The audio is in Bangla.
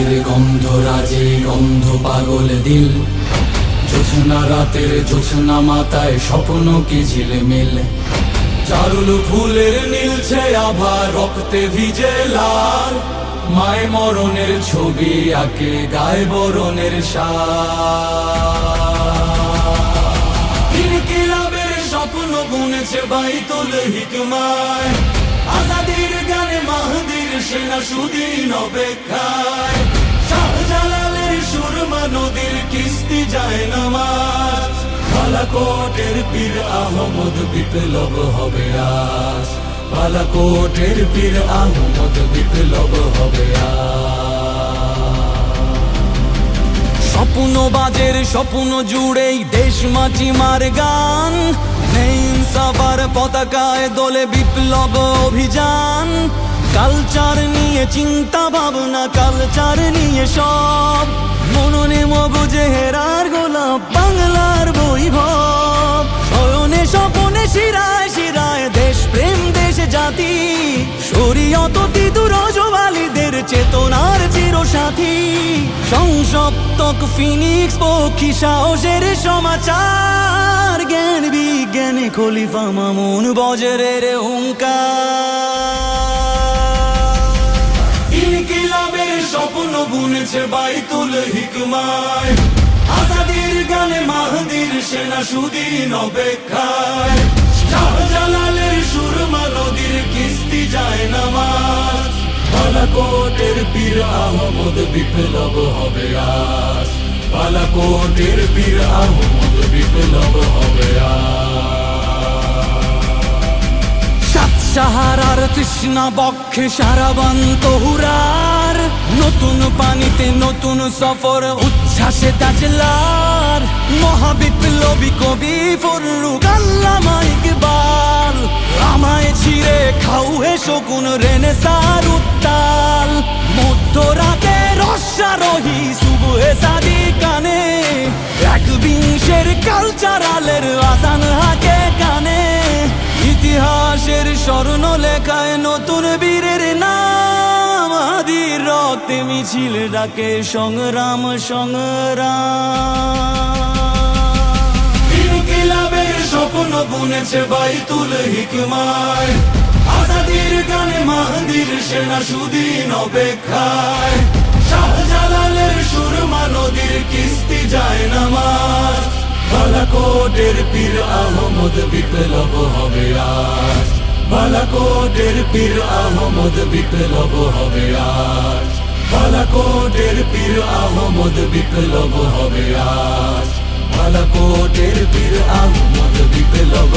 আজাদের গন্ধ রাজে গন্ধ পাগল দিল, জোছনা রাতের জোছনা মাথায় স্বপ্ন কি ঝিলমিল। চারুল ফুলের নীলছে আভা রক্তে ভিজে লাল, মায় মরণের ছবি আঁকে গায়ে বরণের শাল। ইনকিলাবের স্বপ্ন বুনেছে বাইতুল হিকমায়, আজাদির গানে মাহদির সেনা সুদিন অপেক্ষায়। শাহজালালের সুরমা নদীর কিস্তি যায় নামাজ, বালাকোটের পীর আহমদ বিপ্লব হবে আজ। বালাকোটের পীর আহমদ বিপ্লব হবে আজ। স্বপ্নবাজের স্বপ্ন জুড়েই দেশ মাটি মার গান, নেই ইনসাফার পতাকায় দোলে বিপ্লব অভিযান। কালচার নিয়ে চিন্তা ভাবনা, কালচার নিয়ে সব, মননে মগজে হেরার গোলাপ বাংলার বৈভব। শয়নে স্বপনে শিরায় শিরায় দেশ প্রেম দেশ জাতি, শরীয়ত তিতুর জওয়ালিদের চেতনার চিরসাথী। সংসপ্তক ফিনিক্স পক্ষী সাহসের সমাচার, জ্ঞান বিজ্ঞানে খলিফা মামুন বজরের হুঙ্কার। ইনকিলাবের স্বপ্ন বুনেছে বাইতুল হিকমায়, আজাদির গানে মাহদির সেনা সুদিন অপেক্ষায়। শাহজালালের সুরমা নদীর কিস্তি যায় নামাজ, বালাকোটের পীর আহমদ বিপ্লব হবে আজ। বালাকোটের পীর আহমদ বিপ্লব হবে আজ। সাহারার তৃষ্ণা বক্ষে সারাবান্ত হুরার, নতুন পানিতে নতুন সফর উচ্ছ্বাসে তাজলার। মহাবিপ্লবী কবি ফররুক আল্লামা ইকবাল, আমায় ছিঁড়ে খাউহে শকুন রেনেসার উত্তাল। মধ্যরাতে রস্যারোহী সুবহে সাদি কানে, একবিংশের কালচারালের আজান হাকে কানে। ইতিহাসের স্বর্ণ লেখায় নতুন বীরের নাম, আদির রক্তে মিছিল ডাকে সংগ্রাম সংগ্রাম। ইনকিলাবের স্বপ্ন বুনেছে বাইতুল হিকমায়, আজাদির গানে মাহদির সেনা সুদিন অপেক্ষায়। শাহজালালের সুরমা নদীর কিস্তি যায় নামাজ, বালাকোটের পীর আহমদ বিপ্লব হবে আজ। বালাকোটের পীর আহমদ বিপ্লব হবে আজ। বালাকোটের পীর আহমদ বিপ্লব হবে আজ। বালাকোটের পীর আহমদ বিপ্লব